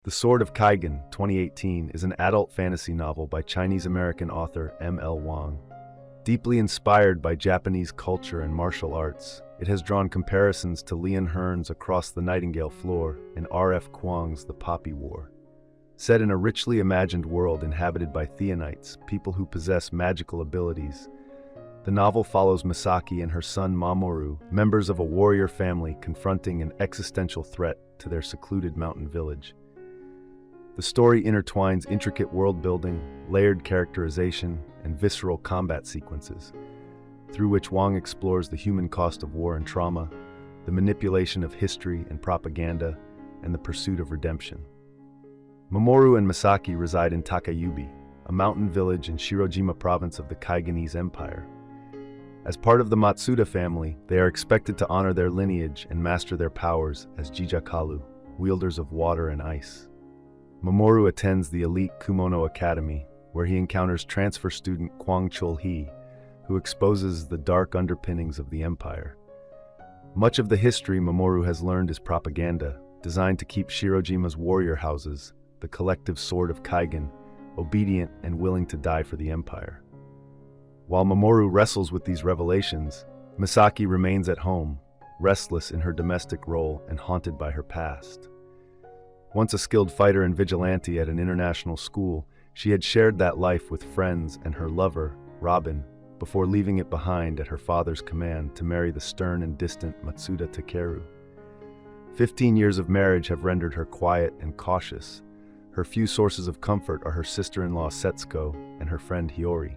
The Sword of Kaigen, 2018, is an adult fantasy novel by Chinese-American author M.L. Wang. Deeply inspired by Japanese culture and martial arts, it has drawn comparisons to Leon Hearn's Across the Nightingale Floor and R.F. Kuang's The Poppy War. Set in a richly imagined world inhabited by theonites, people who possess magical abilities, the novel follows Misaki and her son Mamoru, members of a warrior family confronting an existential threat to their secluded mountain village. The story intertwines intricate world-building, layered characterization, and visceral combat sequences, through which Wang explores the human cost of war and trauma, the manipulation of history and propaganda, and the pursuit of redemption. Mamoru and Misaki reside in Takayubi, a mountain village in Shirojima province of the Kaiganese Empire. As part of the Matsuda family, they are expected to honor their lineage and master their powers as Jijakalu, wielders of water and ice. Mamoru attends the elite Kumono Academy, where he encounters transfer student Kwang Chul-hee, who exposes the dark underpinnings of the empire. Much of the history Mamoru has learned is propaganda, designed to keep Shirojima's warrior houses, the collective Sword of Kaigen, obedient and willing to die for the empire. While Mamoru wrestles with these revelations, Misaki remains at home, restless in her domestic role and haunted by her past. Once a skilled fighter and vigilante at an international school, she had shared that life with friends and her lover, Robin, before leaving it behind at her father's command to marry the stern and distant Matsuda Takeru. 15 years of marriage have rendered her quiet and cautious. Her few sources of comfort are her sister-in-law Setsuko and her friend Hiyori.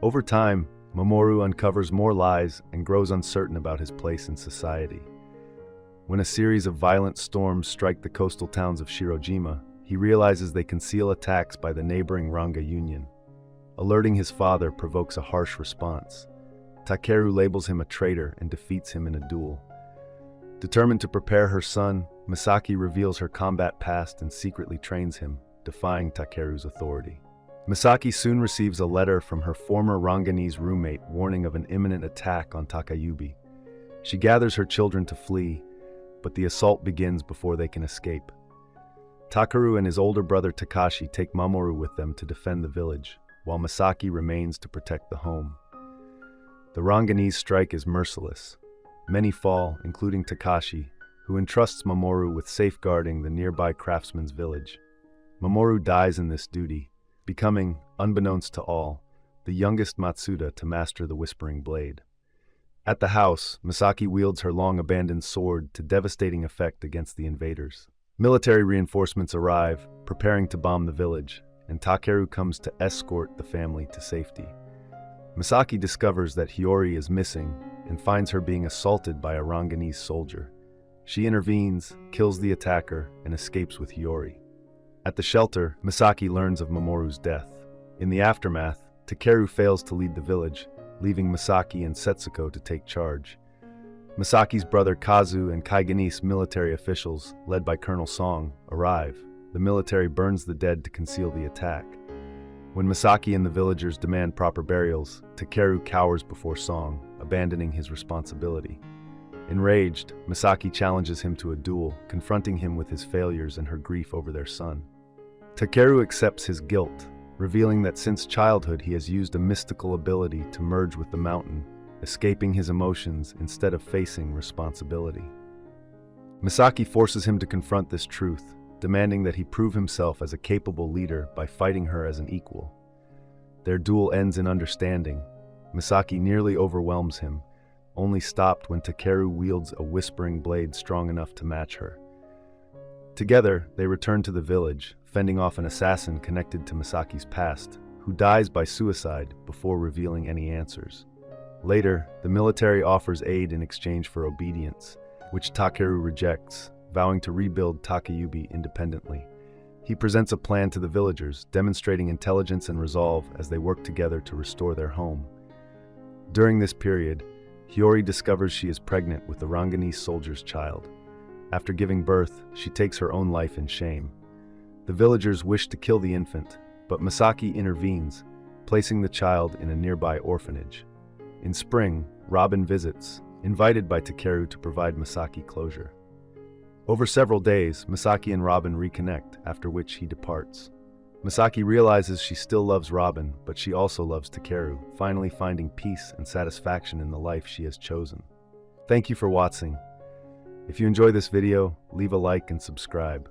Over time, Mamoru uncovers more lies and grows uncertain about his place in society. When a series of violent storms strike the coastal towns of Shirojima, he realizes they conceal attacks by the neighboring Ranga Union. Alerting his father provokes a harsh response. Takeru labels him a traitor and defeats him in a duel. Determined to prepare her son, Misaki reveals her combat past and secretly trains him, defying Takeru's authority. Misaki soon receives a letter from her former Ranganese roommate warning of an imminent attack on Takayubi. She gathers her children to flee, but the assault begins before they can escape. Takeru and his older brother Takashi take Mamoru with them to defend the village, while Misaki remains to protect the home. The Ranganese strike is merciless. Many fall, including Takashi, who entrusts Mamoru with safeguarding the nearby craftsman's village. Mamoru dies in this duty, becoming, unbeknownst to all, the youngest Matsuda to master the Whispering Blade. At the house, Misaki wields her long-abandoned sword to devastating effect against the invaders. Military reinforcements arrive, preparing to bomb the village, and Takeru comes to escort the family to safety. Misaki discovers that Hiyori is missing and finds her being assaulted by a Ranganese soldier. She intervenes, kills the attacker, and escapes with Hiyori. At the shelter, Misaki learns of Mamoru's death. In the aftermath, Takeru fails to lead the village, leaving Misaki and Setsuko to take charge. Misaki's brother Kazu and Kaiganese military officials, led by Colonel Song, arrive. The military burns the dead to conceal the attack. When Misaki and the villagers demand proper burials, Takeru cowers before Song, abandoning his responsibility. Enraged, Misaki challenges him to a duel, confronting him with his failures and her grief over their son. Takeru accepts his guilt, revealing that since childhood he has used a mystical ability to merge with the mountain, escaping his emotions instead of facing responsibility. Misaki forces him to confront this truth, demanding that he prove himself as a capable leader by fighting her as an equal. Their duel ends in understanding. Misaki nearly overwhelms him, only stopped when Takeru wields a whispering blade strong enough to match her. Together, they return to the village, fending off an assassin connected to Misaki's past, who dies by suicide before revealing any answers. Later, the military offers aid in exchange for obedience, which Takeru rejects, vowing to rebuild Takayubi independently. He presents a plan to the villagers, demonstrating intelligence and resolve as they work together to restore their home. During this period, Hiyori discovers she is pregnant with the Ranganese soldier's child. After giving birth, she takes her own life in shame. The villagers wish to kill the infant, but Misaki intervenes, placing the child in a nearby orphanage. In spring, Robin visits, invited by Takeru to provide Misaki closure. Over several days, Misaki and Robin reconnect, after which he departs. Misaki realizes she still loves Robin, but she also loves Takeru, finally finding peace and satisfaction in the life she has chosen. Thank you for watching. If you enjoy this video, leave a like and subscribe.